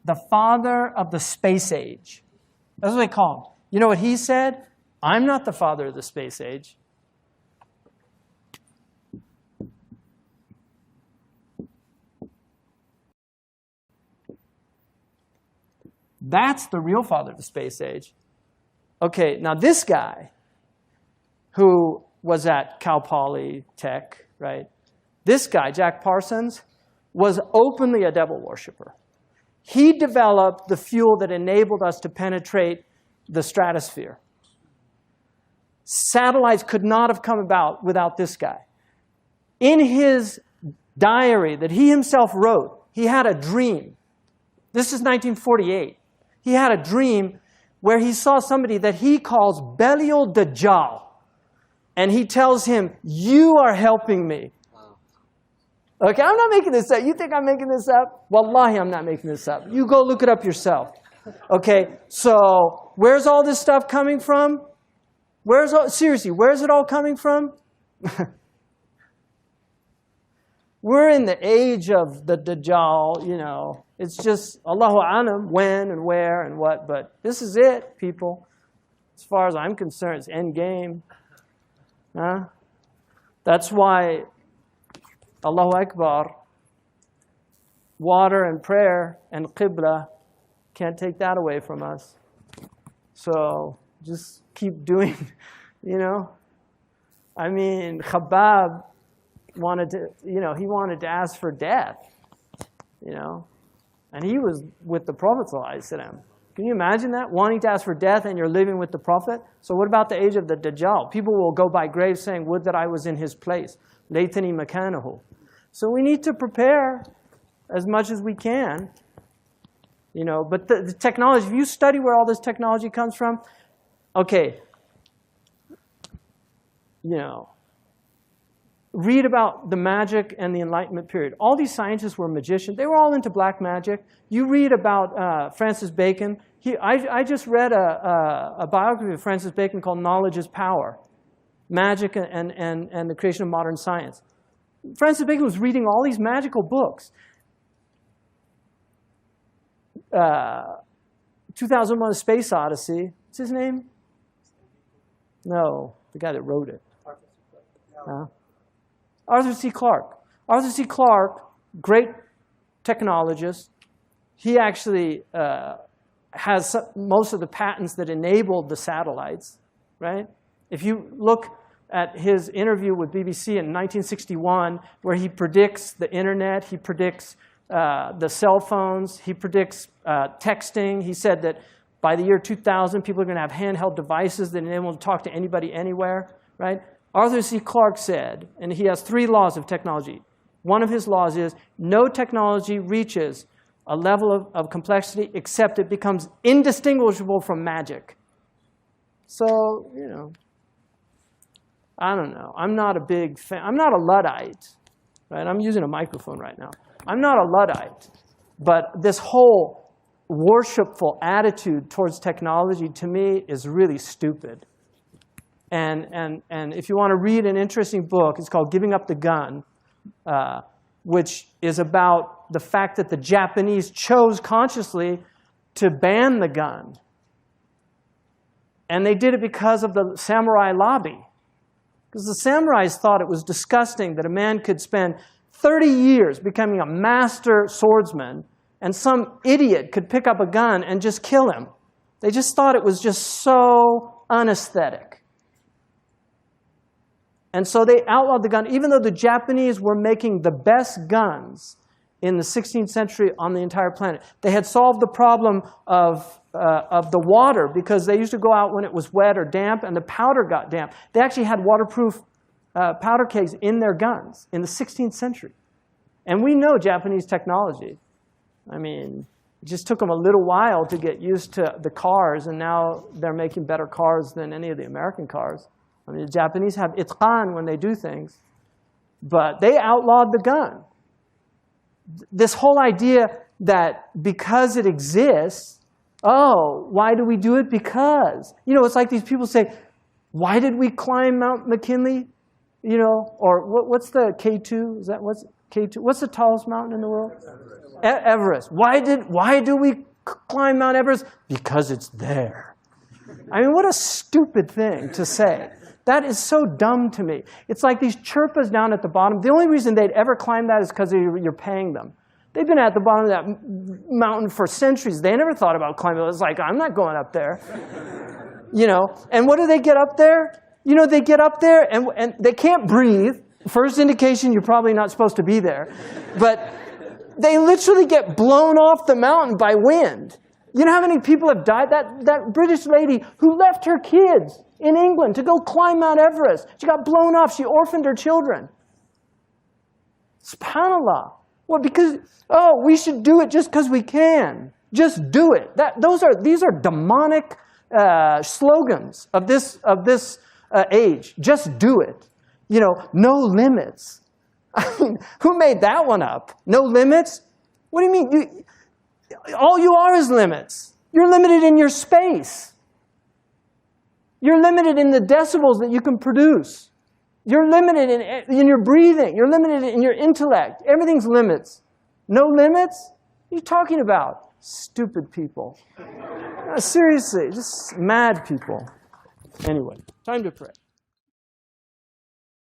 the father of the space age. That's what they call him. You know what he said? I'm not the father of the space age. That's the real father of the space age. Okay, now this guy, who was at Cal Poly Tech, right? This guy, Jack Parsons, was openly a devil worshiper. He developed the fuel that enabled us to penetrate the stratosphere. Satellites could not have come about without this guy. In his diary that he himself wrote, he had a dream. This is 1948. He had a dream where he saw somebody that he calls Belial Dajjal. And he tells him, you are helping me. Okay, I'm not making this up. You think I'm making this up? Wallahi, I'm not making this up. You go look it up yourself. Okay, so where's all this stuff coming from? Seriously, where's it all coming from? We're in the age of the Dajjal, you know. It's just Allahu Alam, when and where and what. But this is it, people. As far as I'm concerned, it's end game. Huh? That's why Allahu Akbar, water and prayer and Qibla, can't take that away from us. So just keep doing, you know. I mean, Khabbab wanted to, you know, he wanted to ask for death, you know. And he was with the Prophet ﷺ. Can you imagine that? Wanting to ask for death and you're living with the Prophet? So what about the age of the Dajjal? People will go by graves saying, would that I was in his place. Laytani makanahu. So we need to prepare as much as we can. You know, but the technology, if you study where all this technology comes from, okay, you know, read about the magic and the Enlightenment period. All these scientists were magicians. They were all into black magic. You read about Francis Bacon. I just read a biography of Francis Bacon called Knowledge is Power, Magic and the Creation of Modern Science. Francis Bacon was reading all these magical books. 2001: A Space Odyssey. What's his name? No, the guy that wrote it. Arthur C. Clarke. Arthur C. Clarke, great technologist. He actually has most of the patents that enabled the satellites, right? If you look at his interview with BBC in 1961, where he predicts the internet, he predicts the cell phones, he predicts texting. He said that by the year 2000, people are going to have handheld devices that enable them to talk to anybody anywhere, right? Arthur C. Clarke said, and he has 3 laws of technology. One of his laws is no technology reaches a level of complexity except it becomes indistinguishable from magic. So, you know, I don't know. I'm not a big fan. I'm not a Luddite, right? I'm using a microphone right now. I'm not a Luddite. But this whole worshipful attitude towards technology, to me, is really stupid. And if you want to read an interesting book, it's called Giving Up the Gun, which is about the fact that the Japanese chose consciously to ban the gun. And they did it because of the samurai lobby. Because the samurais thought it was disgusting that a man could spend 30 years becoming a master swordsman and some idiot could pick up a gun and just kill him. They just thought it was just so unaesthetic. And so they outlawed the gun, even though the Japanese were making the best guns in the 16th century on the entire planet. They had solved the problem of the water because they used to go out when it was wet or damp and the powder got damp. They actually had waterproof powder kegs in their guns in the 16th century. And we know Japanese technology. I mean, it just took them a little while to get used to the cars, and now they're making better cars than any of the American cars. I mean, the Japanese have itqan when they do things, but they outlawed the gun. This whole idea that because it exists, oh, why do we do it? Because. You know, it's like these people say, why did we climb Mount McKinley? You know, or what's the K2? Is that what's K2? What's the tallest mountain in the world? Everest. Why do we climb Mount Everest? Because it's there. I mean, what a stupid thing to say. That is so dumb to me. It's like these Sherpas down at the bottom. The only reason they'd ever climb that is because you're paying them. They've been at the bottom of that mountain for centuries. They never thought about climbing. It's like, I'm not going up there. You know, and what do they get up there? You know, they get up there and they can't breathe. First indication you're probably not supposed to be there. But they literally get blown off the mountain by wind. You know how many people have died? That British lady who left her kids in England to go climb Mount Everest. She got blown off. She orphaned her children. SUBHANALLAH. Well, because, oh, we should do it just because we can. Just do it. These are demonic slogans of this age. Just do it. You know, no limits. I mean, who made that one up? No limits? What do you mean? All you are is limits. You're limited in your space. You're limited in the decibels that you can produce. You're limited in your breathing. You're limited in your intellect. Everything's limits. No limits? What are you talking about? Stupid people. Seriously, just mad people. Anyway, time to pray.